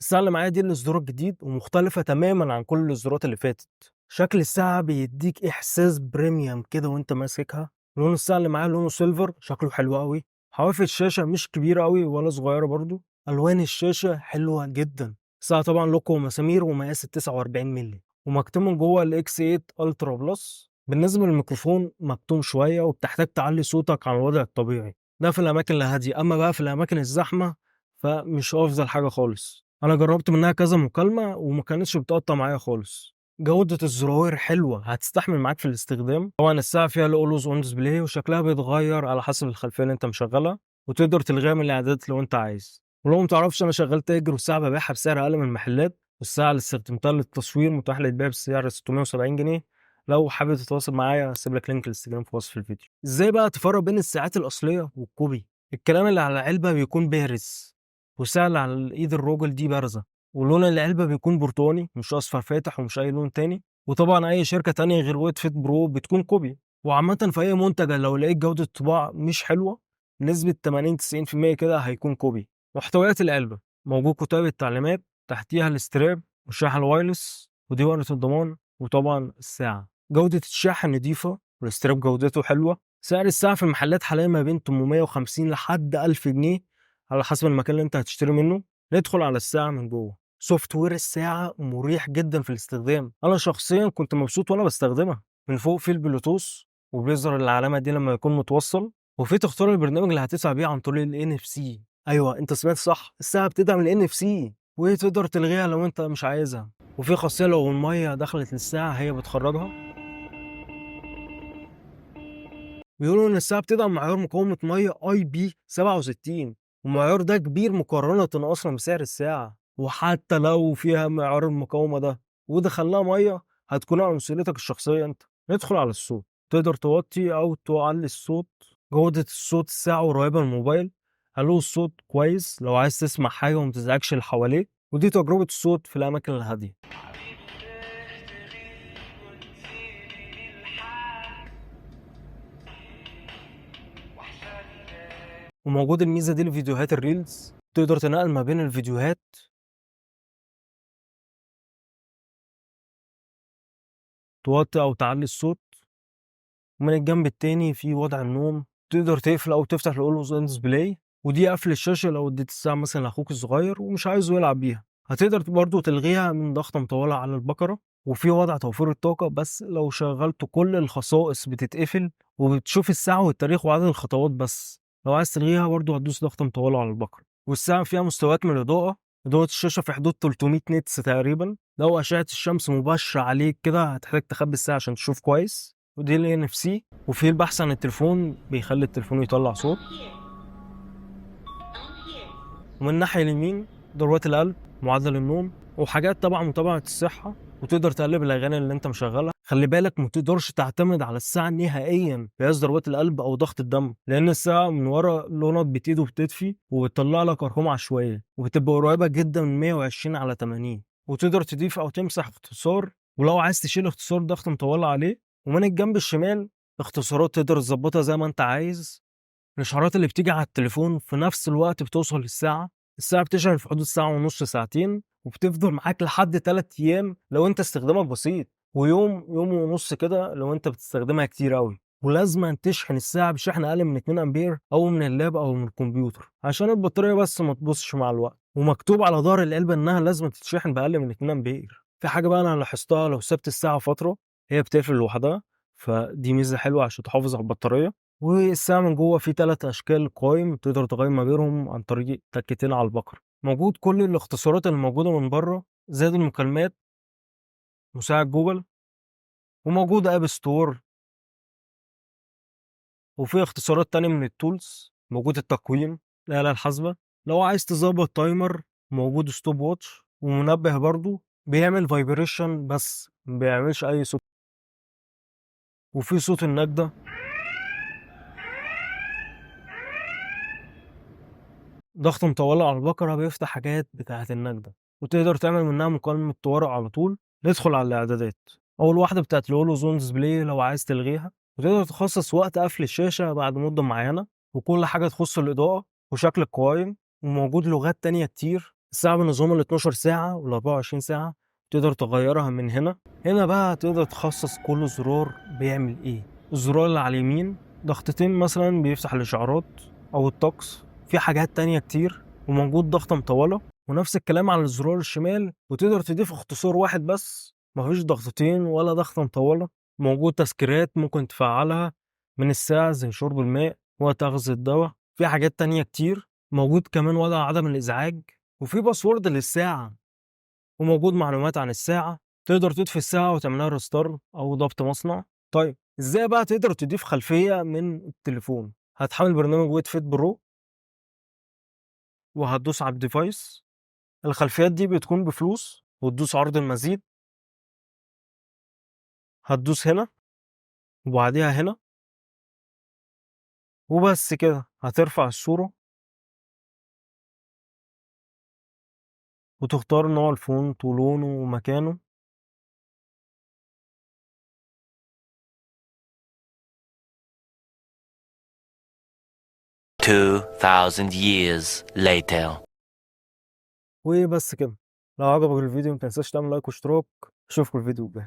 الساعة اللي معايا دي الإصدار الجديد ومختلفة تمامًا عن كل الإصدارات اللي فاتت. شكل الساعة بيدّيك إحساس premium كده وأنت ماسكها. لون الساعة اللي معايا لونه silver شكله حلو أوي. حواف الشاشة مش كبيرة أوي ولا صغيرة برضه. ألوان الشاشة حلوة جدًا. الساعة طبعًا لوكو ومسامير ومقاس ال49 مللي، ومكتوم من جوّه الX8 Ultra Plus. بالنسبة للميكروفون مكتوم شوية وبتحتاج تعلّي صوتك عن الوضع الطبيعي، ده في الأماكن الهادية، أمّا بقى في الأماكن الزحمة فمش أفضل حاجة خالص. أنا جرّبت منها كذا مكالمة وما كانتش بتقطّع معايا خالص. جودة الزراير حلوة، هتستحمل معاك في الاستخدام. طبعًا الساعة فيها الalways on display وشكلها بيتغيّر على حسب الخلفية اللي أنت مشغّلها، وتقدر تلغيها من الإعدادات لو أنت عايز. ولو ما تعرفش أنا شغّال تاجر والساعة بابيعها بسعر أقل من المحلات، والساعة اللي استخدمتها للتصوير متاح للبيع بسعر 670 جنيه. لو حابب تتواصل معايا هاسيب لك لينك الإنستجرام في وصف الفيديو. إزاي بقى تفرّق بين الساعات الأصلية والكوبي؟ الكلام اللي على العلبة بيكون بارز، والساعة اللي على الإيد الراجل دي بارزة، ولون العلبة بيكون برتقاني مش أصفر فاتح ومش أي لون تاني. وطبعًا أي شركة تانية غير ويتفيت برو بتكون كوبي. وعامةً في أي منتج لو لقيت جودة الطباعة مش حلوة بنسبة 80 90% كده هيكون كوبي. محتويات العلبة: موجود كتيب التعليمات، تحتيها الستراب والشاحن الوايرلس، ودي ورقة الضمان، وطبعًا الساعة. جودة الشاحن نضيفة والستراب جودته حلوة. سعر الساعة في المحلات حاليًا ما بين 850 لحد 1000 جنيه على حسب المكان اللي أنت هتشتري منه. ندخل على الساعة من جوه. سوفت وير الساعة مريح جدًا في الاستخدام، أنا شخصيًا كنت مبسوط وأنا باستخدمها. من فوق في البلوتوث وبيظهر العلامة دي لما يكون متوصّل، وفي تختار البرنامج اللي هتدفع بيه عن طريق الNFC. أيوه أنت سمعت صح، الساعة بتدعم الNFC وتقدر تلغيها لو أنت مش عايزها. وفي خاصية لو المَيّة دخلت للساعة هي بتخرّجها. بيقولوا إن الساعة بتدعم معيار مقاومة مَيّة IP67، والمعيار ده كبير مقارنةً أصلًا بسعر الساعة. وحتى لو فيها معيار المقاومة ده ودخلناها مَيّة هتكون على مسؤوليتك الشخصية أنت. ندخل على الصوت، تقدر توطّي أو تعلّي الصوت. جودة الصوت الساعة قريبة من الموبايل، هلو الصوت كويس لو عايز تسمع حاجة وما تزعجش اللي حواليك، ودي تجربة الصوت في الأماكن الهادية. وموجود الميزة دي لفيديوهات الreels، تقدر تنقل ما بين الفيديوهات، توطّي أو تعلّي الصوت. ومن الجنب التاني في وضع النوم، تقدر تقفل أو تفتح الalways on display، ودي قفل الشاشة لو اديت الساعة مثلًا لأخوك الصغير ومش عايزه يلعب بيها. هتقدر برضه تلغيها من ضغطة مطولة على البكرة. وفي وضع توفير الطاقة، بس لو شغّلت كل الخصائص بتتقفل وبتشوف الساعة والتاريخ وعدد الخطوات بس. لو عايز تلغيها برضه هتدوس ضغطة مطولة على البكرة. والساعة فيها مستويات من الإضاءة، إضاءة الشاشة في حدود 300 نيتس تقريبًا. لو أشعة الشمس مباشرة عليك كده هتحتاج تخبّي الساعة عشان تشوف كويس، ودي الNFC. وفي البحث عن التليفون بيخلّي التليفون يطلّع صوت. ومن الناحية اليمين ضربات القلب، معدل النوم، وحاجات طبعًا متابعة الصحة، وتقدر تقلّب الأغاني اللي أنت مشغّلها. خلّي بالك ما تقدرش تعتمد على الساعة نهائيًا في قياس ضربات القلب أو ضغط الدم، لإن الساعة من ورا لونها بتزيد وبتطفي وبتطلّع لك أرقام عشوائية، وبتبقى قريبة جدًا من 120/80. وتقدر تضيف أو تمسح اختصار، ولو عايز تشيل اختصار ضغط مطوّلة عليه. ومن الجنب الشمال اختصارات تقدر تضبّطها زي ما أنت عايز. الإشعارات اللي بتيجي على التليفون في نفس الوقت بتوصل للساعة. الساعة بتشحن في حدود ساعة ونُص ساعتين، وبتفضل معاك لحد 3 أيام لو أنت استخدامك بسيط، ويوم، يوم ونُص كده لو أنت بتستخدمها كتير أوي. ولازمًا تشحن الساعة بشحن أقل من 2 أمبير أو من اللاب أو من الكمبيوتر، عشان البطارية بس ما تبوظش مع الوقت. ومكتوب على ضهر العلبة إنها لازمًا تتشحن بأقل من 2 أمبير. في حاجة بقى أنا لاحظتها، لو سِبت الساعة فترة هي بتقفل لوحدها، فدي ميزة حلوة عشان تحافظ على البطارية. والساعة من جوّه في 3 أشكال قوائم تقدر تغيّر ما بينهم عن طريق تكتين على البكرة. موجود كل الاختصارات اللي موجودة من برّه، زائد المكالمات، مساعد جوجل، وموجود App Store. وفي اختصارات تانية من الtools، موجود التقويم، الآلة الحاسبة. لو عايز تضبّط تايمر موجود stop watch، ومنبه برضه بيعمل vibration بس ما بيعملش أي صوت. وفي صوت النجدة. ضغطة مطولة على البقرة بيفتح حاجات بتاعة النجدة، وتقدر تعمل منها مكالمة طوارئ على طول. ندخل على الإعدادات. أول واحدة بتاعة الهولو زون ديسبلاي لو عايز تلغيها، وتقدر تخصص وقت قفل الشاشة بعد مدة معينة، وكل حاجة تخص الإضاءة وشكل القوائم. وموجود لغات تانية كتير الساعة بنظام ال12 ساعة وال24 ساعة تقدر تغيّرها من هنا. هنا بقى تقدر تخصّص كل زرار بيعمل إيه. الزرار اللي على اليمين ضغطتين مثلًا بيفتح الإشعارات أو الطقس، في حاجات تانية كتير، وموجود ضغطة مطوّلة، ونفس الكلام على الزرار الشمال، وتقدر تضيف اختصار واحد بس، ما فيش ضغطتين ولا ضغطة مطوّلة. موجود تذكيرات ممكن تفعّلها من الساعة زي شرب الماء، وقت أخذ الدوا، في حاجات تانية كتير. موجود كمان وضع عدم الإزعاج، وفي باسورد للساعة، وموجود معلومات عن الساعة. تقدر تطفي الساعة وتعملها ريستار أو ضبط مصنع. طيب إزاي بقى تقدر تضيف خلفية من التليفون؟ هتحمل برنامج ويت فيت برو وهتدوس على الديفايس. الخلفيات دي بتكون بفلوس، وتدوس عرض المزيد، هتدوس هنا وبعديها هنا، وبس كده هترفع الصورة وتختار نوع الفونت ولونه ومكانه. 2000 years later. وبس كده. لو عجبك الفيديو متنساش تعمل لايك واشتراك. اشوفكوا الفيديو الجاي.